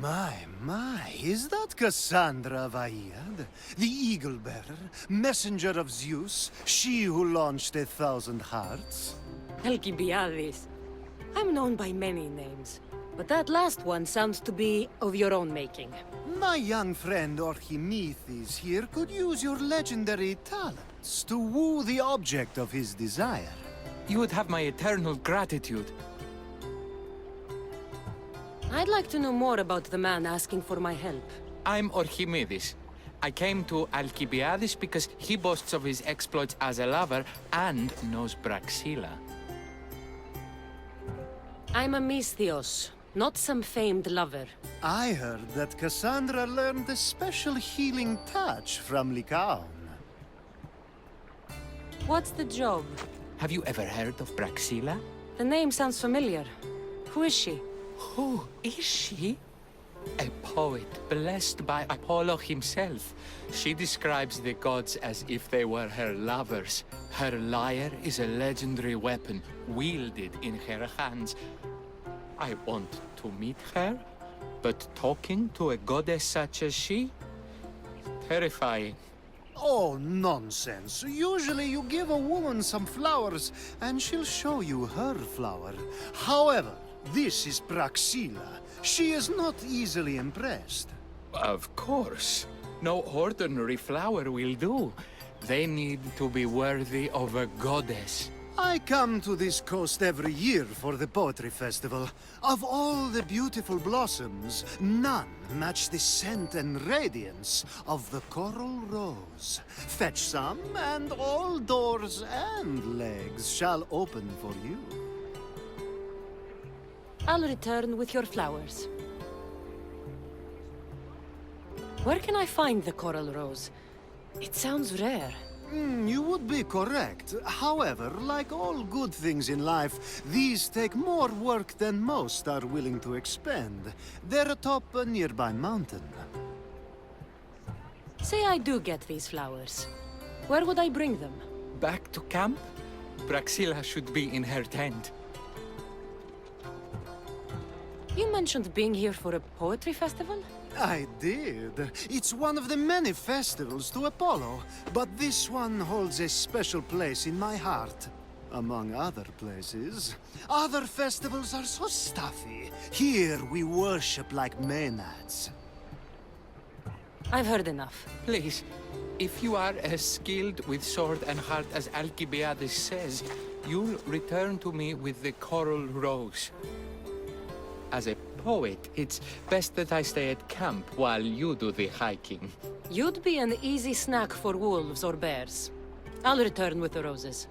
My, is that Cassandra Vaiad, the Eagle-Bearer, messenger of Zeus, she who launched 1,000 hearts? Alcibiades. I'm known by many names, but that last one sounds to be of your own making. My young friend Archimedes here could use your legendary talents to woo the object of his desire. You would have my eternal gratitude. I'd like to know more about the man asking for my help. I'm Archimedes. I came to Alcibiades because he boasts of his exploits as a lover and knows Praxila. I'm a Misthios, not some famed lover. I heard that Cassandra learned a special healing touch from Lycaon. What's the job? Have you ever heard of Praxila? The name sounds familiar. Who is she? Who is she? A poet blessed by Apollo himself. She describes the gods as if they were her lovers. Her lyre is a legendary weapon, wielded in her hands. I want to meet her, but talking to a goddess such as she? Terrifying. Oh, nonsense. Usually you give a woman some flowers, and she'll show you her flower. However, this is Praxila. She is not easily impressed. Of course. No ordinary flower will do. They need to be worthy of a goddess. I come to this coast every year for the Poetry Festival. Of all the beautiful blossoms, none match the scent and radiance of the coral rose. Fetch some, and all doors and legs shall open for you. I'll return with your flowers. Where can I find the coral rose? It sounds rare. You would be correct. However, like all good things in life, these take more work than most are willing to expend. They're atop a nearby mountain. Say I do get these flowers. Where would I bring them? Back to camp? Praxila should be in her tent. You mentioned being here for a poetry festival? I did. It's one of the many festivals to Apollo, but this one holds a special place in my heart. Among other places. Other festivals are so stuffy. Here we worship like maenads. I've heard enough. Please, if you are as skilled with sword and heart as Alcibiades says, you'll return to me with the coral rose. As a poet, it's best that I stay at camp while you do the hiking. You'd be an easy snack for wolves or bears. I'll return with the roses.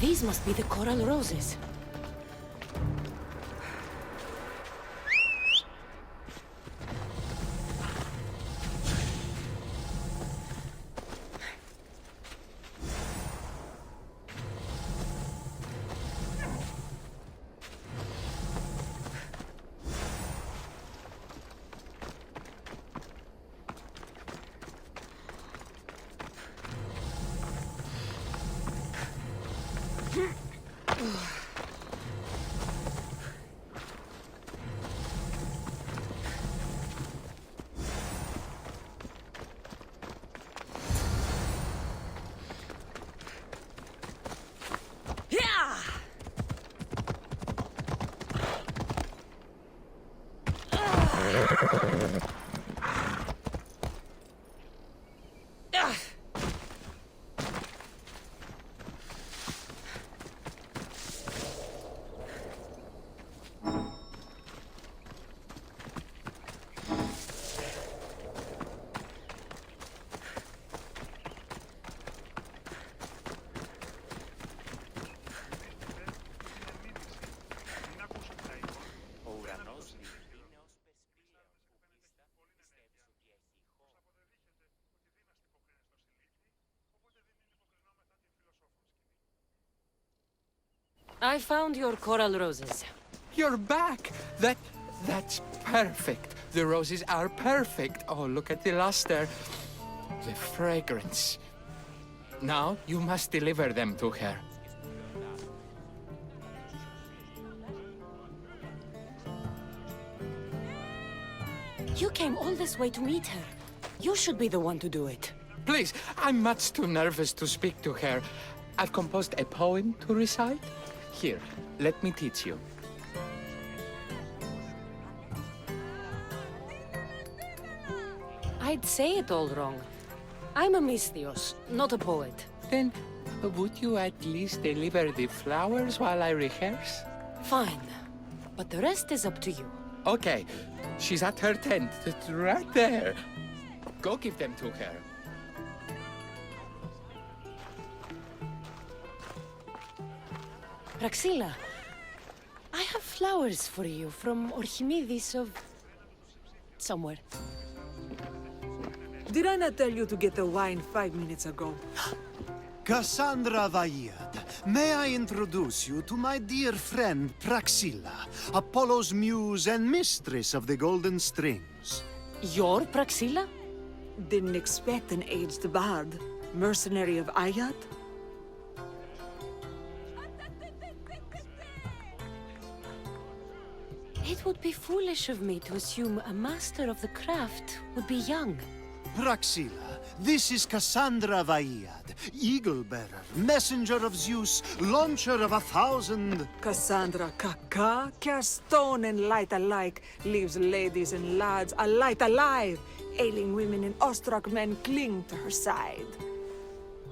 These must be the coral roses. I found your coral roses. You're back! That's perfect. The roses are perfect. Oh, look at the luster. The fragrance. Now, you must deliver them to her. You came all this way to meet her. You should be the one to do it. Please, I'm much too nervous to speak to her. I've composed a poem to recite. Here, let me teach you. I'd say it all wrong. I'm a Misthios, not a poet. Then, would you at least deliver the flowers while I rehearse? Fine. But the rest is up to you. Okay, she's at her tent. It's right there. Go give them to her. Praxilla, I have flowers for you from Orchimidis of... somewhere. Did I not tell you to get the wine 5 minutes ago? Cassandra Vaiad, may I introduce you to my dear friend Praxilla, Apollo's muse and mistress of the Golden Strings. You're Praxilla? Didn't expect an aged bard. Mercenary of Ayat? It would be foolish of me to assume a master of the craft would be young. Praxilla, this is Cassandra Vaiad, Eagle-bearer, messenger of Zeus, launcher of 1,000... Cassandra Kaka, cast stone and light alike, leaves ladies and lads alight alive. Ailing women and awestruck men cling to her side.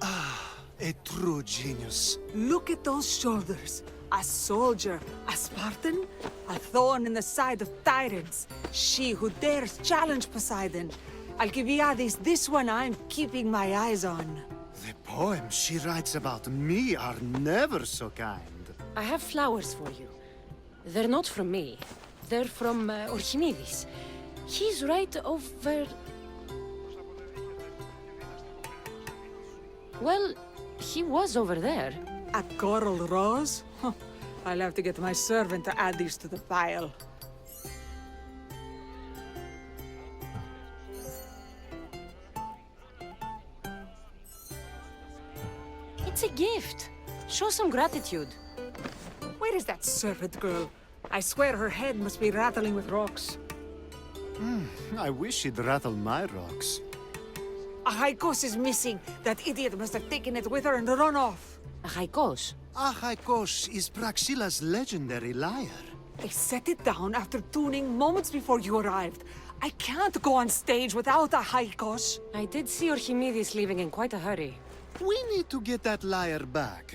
A true genius. Look at those shoulders. A soldier, a Spartan, a thorn in the side of tyrants. She who dares challenge Poseidon. Alcibiades, this one I'm keeping my eyes on. The poems she writes about me are never so kind. I have flowers for you. They're not from me. They're from Orchimidis. He's right over... Well, he was over there. A coral rose? Huh. I'll have to get my servant to add these to the pile. It's a gift. Show some gratitude. Where is that servant girl? I swear her head must be rattling with rocks. I wish she'd rattle my rocks. A Haikos is missing. That idiot must have taken it with her and run off. A Haikos. Achaikos is Praxilla's legendary lyre. I set it down after tuning moments before you arrived. I can't go on stage without a Haikos. I did see Orchimidis leaving in quite a hurry. We need to get that lyre back.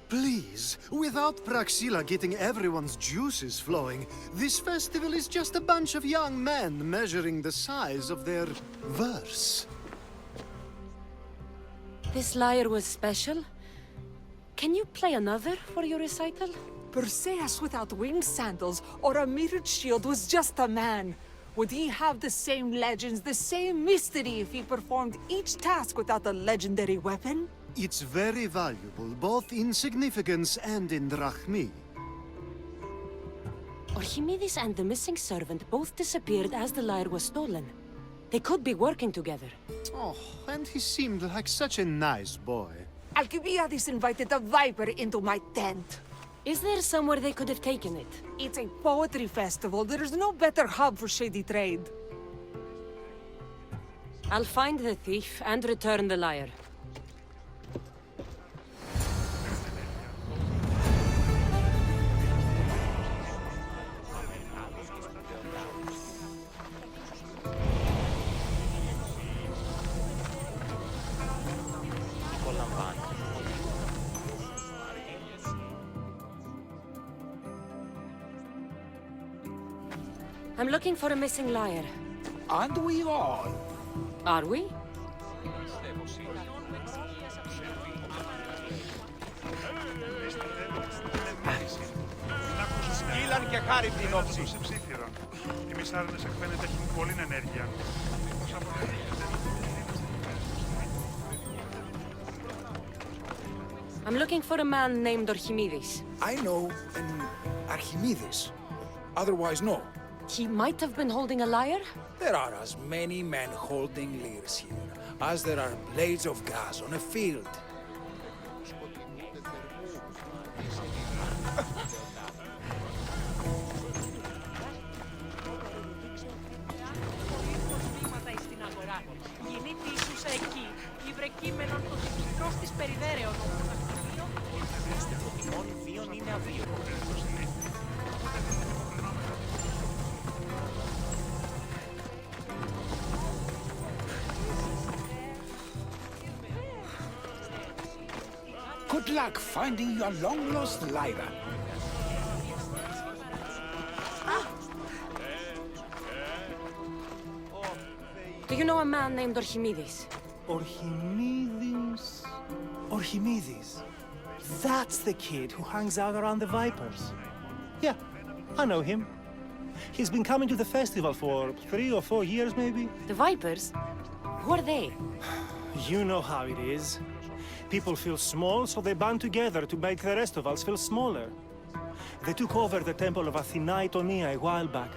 Please, without Praxilla getting everyone's juices flowing, this festival is just a bunch of young men measuring the size of their verse. This lyre was special. Can you play another for your recital? Perseus without winged sandals or a mirrored shield was just a man. Would he have the same legends, the same mystery if he performed each task without a legendary weapon? It's very valuable, both in significance and in drachmi. Orchimidis and the missing servant both disappeared as the lyre was stolen. They could be working together. Oh, and he seemed like such a nice boy. Alcibiades invited a viper into my tent. Is there somewhere they could have taken it? It's a poetry festival. There's no better hub for shady trade. I'll find the thief and return the lyre. I'm looking for a missing lyre. Aren't we all? Are we? Σκύλαν και χάρη την όψη. Οι μισάρνες εκφαίνεται έχουν πολλή ενέργεια. I'm looking for a man named Archimedes. I know an Archimedes. Otherwise, no. He might have been holding a lyre? There are as many men holding lyres here as there are blades of grass on a field. Good luck finding your long-lost lyre. Do you know a man named Archimedes? Archimedes? Archimedes. That's the kid who hangs out around the Vipers. Yeah, I know him. He's been coming to the festival for 3 or 4 years, maybe. The Vipers? Who are they? You know how it is. People feel small, so they band together to make the rest of us feel smaller. They took over the temple of Athena Itonia a while back.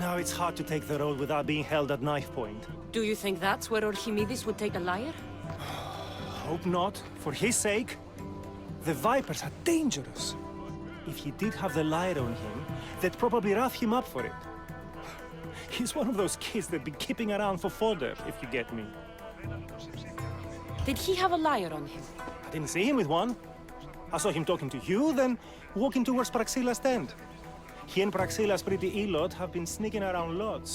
Now it's hard to take the road without being held at knife point. Do you think that's where Archimedes would take a lyre? Hope not. For his sake. The Vipers are dangerous. If he did have the lyre on him, they'd probably rough him up for it. He's one of those kids that'd be keeping around for fodder, if you get me. Did he have a lyre on him? I didn't see him with one. I saw him talking to you, then walking towards Praxilla's tent. He and Praxilla's pretty Elot have been sneaking around lots.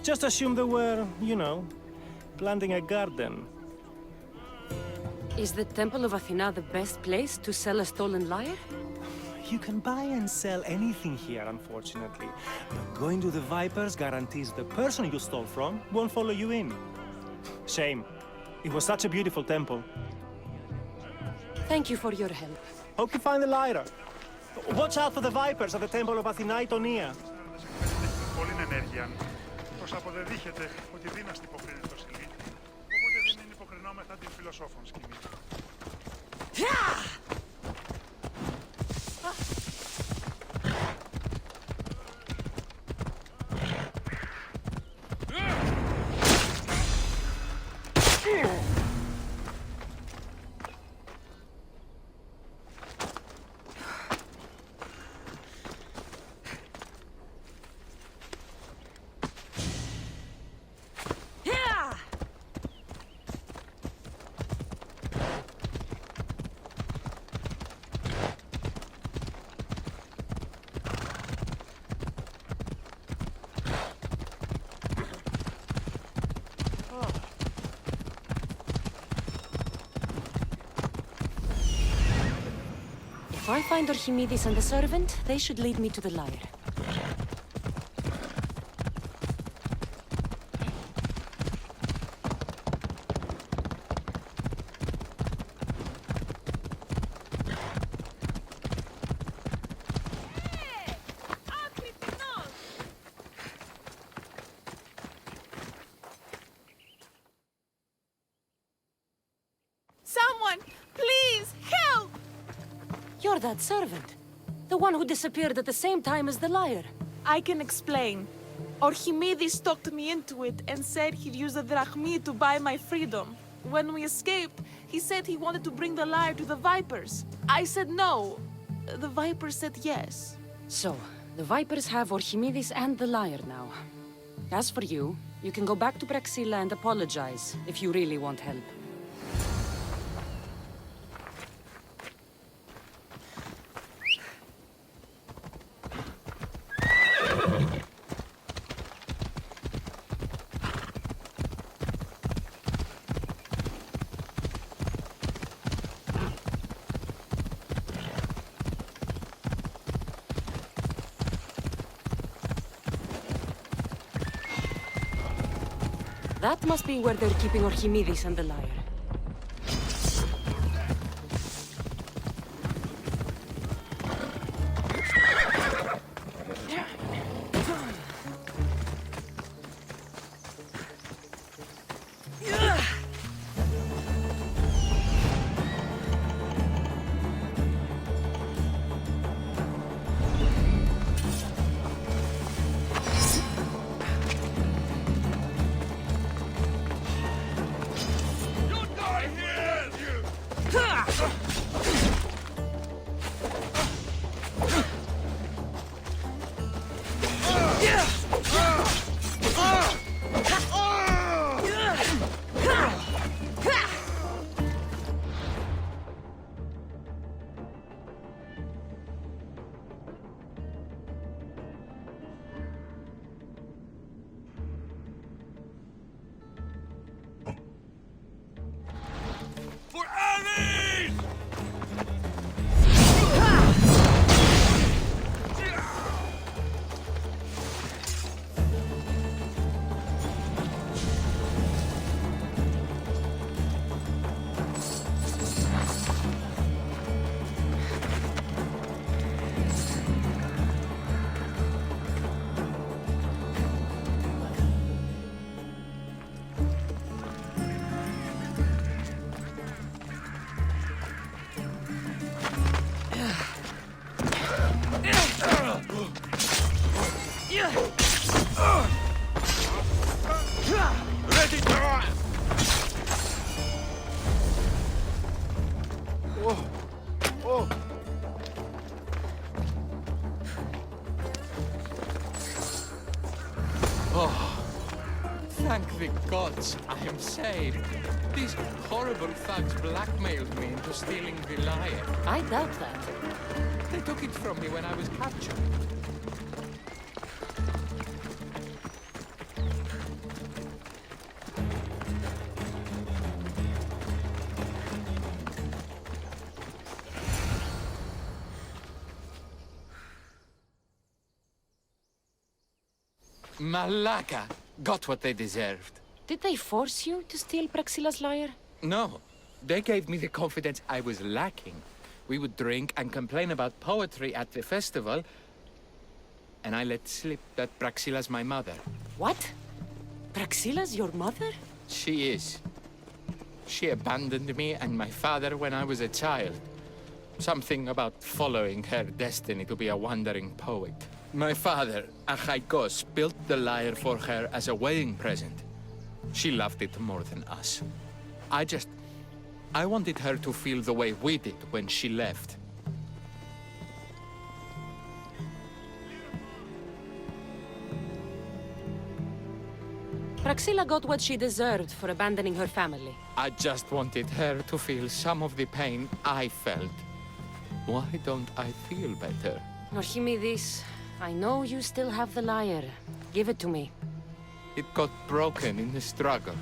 Just assume they were, you know, planting a garden. Is the Temple of Athena the best place to sell a stolen lyre? You can buy and sell anything here, unfortunately. But going to the Vipers guarantees the person you stole from won't follow you in. Shame. It was such a beautiful temple. Thank you for your help. Hope you find the lyre. Watch out for the Vipers at the Temple of Athena Itonia. Πολλή ενέργεια. Πως αποδεδείχεται ότι δύναστη υποκρίνεται το σιλί, οπότε δεν είναι υποκρινόμεθα την φιλοσόφων σκηνή. If I find Archimedes and the servant, they should lead me to the lyre. Someone, please, help! You're that servant. The one who disappeared at the same time as the lyre. I can explain. Archimedes talked me into it and said he'd use a drachmi to buy my freedom. When we escaped, he said he wanted to bring the lyre to the Vipers. I said no. The Vipers said yes. So, the Vipers have Archimedes and the lyre now. As for you, you can go back to Praxilla and apologize if you really want help. That must be where they're keeping Archimedes and the lyre. Thank the gods, I am saved. These horrible thugs blackmailed me into stealing the lyre. I doubt that. They took it from me when I was captured. Malaka got what they deserved. Did they force you to steal Praxilla's lyre? No, they gave me the confidence I was lacking. We would drink and complain about poetry at the festival, and I let slip that Praxilla's my mother. What? Praxilla's your mother? She is. She abandoned me and my father when I was a child. Something about following her destiny to be a wandering poet. My father, Achaikos, built the lyre for her as a wedding present. She loved it more than us. I wanted her to feel the way we did when she left. Praxilla got what she deserved for abandoning her family. I just wanted her to feel some of the pain I felt. Why don't I feel better? Archimedes, I know you still have the lyre. Give it to me. It got broken in the struggle.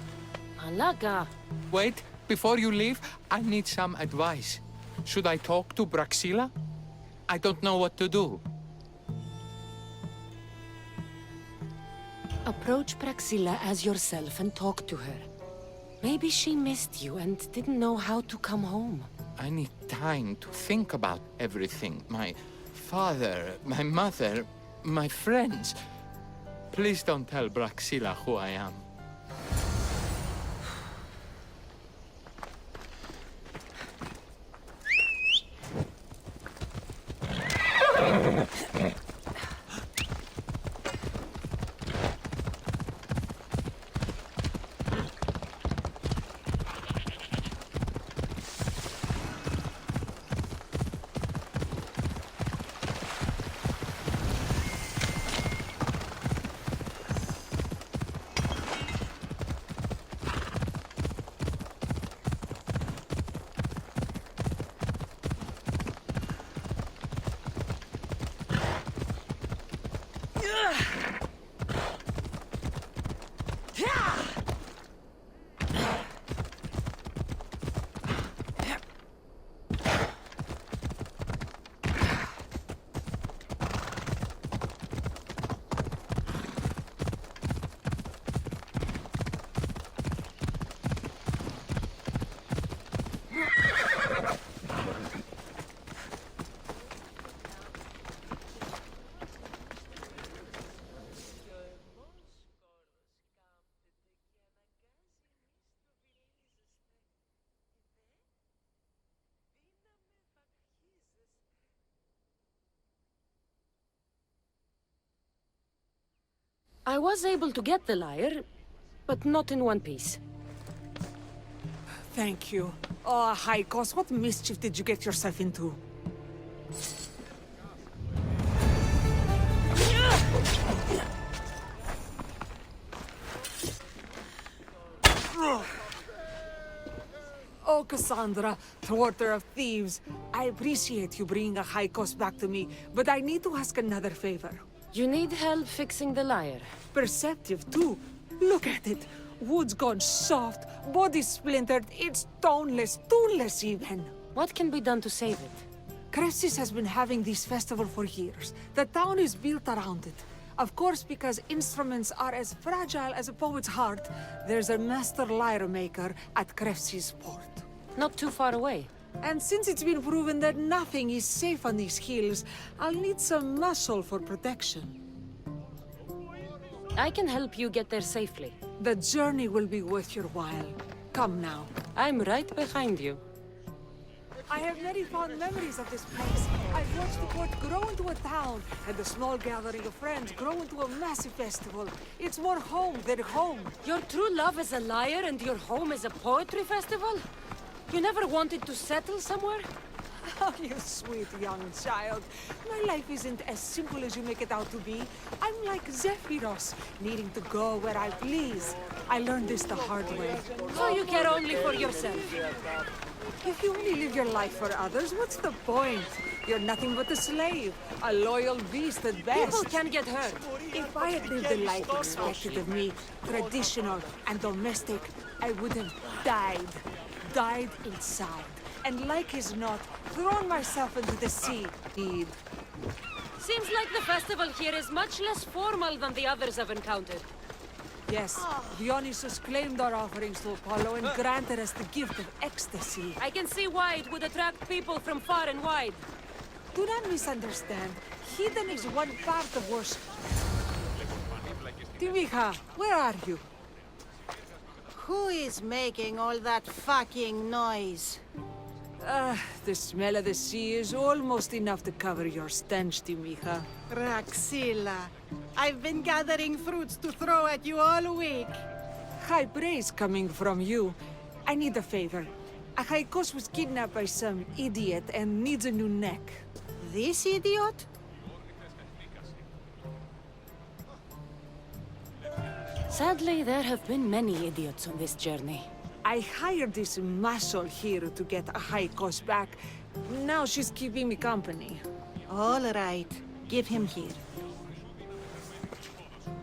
Malaka. Wait, before you leave, I need some advice. Should I talk to Praxilla? I don't know what to do. Approach Praxilla as yourself and talk to her. Maybe she missed you and didn't know how to come home. I need time to think about everything. My father, my mother, my friends. Please don't tell Praxilla who I am. I was able to get the lyre, but not in one piece. Thank you. Oh, Haikos, what mischief did you get yourself into? Oh, Cassandra, thwarter of thieves. I appreciate you bringing a Haikos back to me, but I need to ask another favor. You need help fixing the lyre. Perceptive, too. Look at it. Wood's gone soft, body splintered, it's toneless, tuneless even. What can be done to save it? Cressis has been having this festival for years. The town is built around it. Of course, because instruments are as fragile as a poet's heart, there's a master lyre maker at Cressis port. Not too far away. And since it's been proven that nothing is safe on these hills, I'll need some muscle for protection. I can help you get there safely. The journey will be worth your while. Come now. I'm right behind you. I have very fond memories of this place. I've watched the port grow into a town, and the small gathering of friends grow into a massive festival. It's more home than home. Your true love is a lyre and your home is a poetry festival? You never wanted to settle somewhere? Oh, you sweet young child. My life isn't as simple as you make it out to be. I'm like Zephyros, needing to go where I please. I learned this the hard way. So you care only for yourself? If you only live your life for others, what's the point? You're nothing but a slave, a loyal beast at best. People can get hurt. If I had lived the life expected of me, traditional and domestic, I would have died. Died inside. And like as not, thrown myself into the sea. Seems like the festival here is much less formal than the others I've encountered. Yes, Dionysus claimed our offerings to Apollo and granted us the gift of ecstasy. I can see why it would attract people from far and wide. Do not misunderstand. Heathen is one part of worship. Timiha, where are you? Who is making all that fucking noise? The smell of the sea is almost enough to cover your stench, Timiha. Raxilla, I've been gathering fruits to throw at you all week. High praise coming from you. I need a favor. A Haikos was kidnapped by some idiot and needs a new neck. This idiot? Sadly, there have been many idiots on this journey. I hired this muscle here to get a Haikos back. Now she's keeping me company. All right, give him here.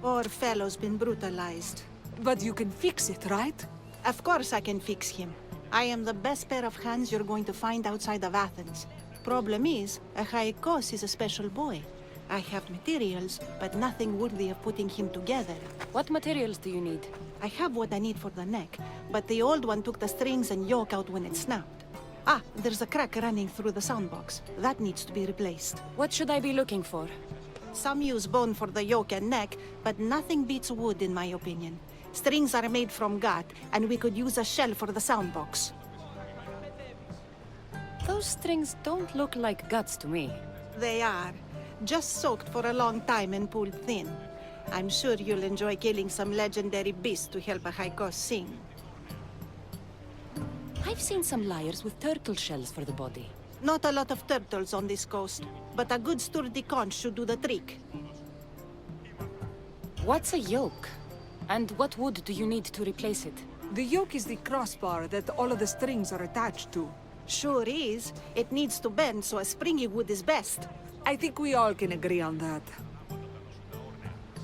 Poor fellow's been brutalized. But you can fix it, right? Of course I can fix him. I am the best pair of hands you're going to find outside of Athens. Problem is, a Haikos is a special boy. I have materials, but nothing worthy of putting him together. What materials do you need? I have what I need for the neck, but the old one took the strings and yoke out when it snapped. Ah, there's a crack running through the soundbox. That needs to be replaced. What should I be looking for? Some use bone for the yoke and neck, but nothing beats wood in my opinion. Strings are made from gut, and we could use a shell for the soundbox. Those strings don't look like guts to me. They are. Just soaked for a long time and pulled thin. I'm sure you'll enjoy killing some legendary beasts to help a Haikos sing. I've seen some lyres with turtle shells for the body. Not a lot of turtles on this coast, but a good sturdy conch should do the trick. What's a yoke? And what wood do you need to replace it? The yoke is the crossbar that all of the strings are attached to. Sure is. It needs to bend, so a springy wood is best. I think we all can agree on that.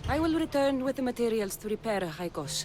I will return with the materials to repair a Haikos.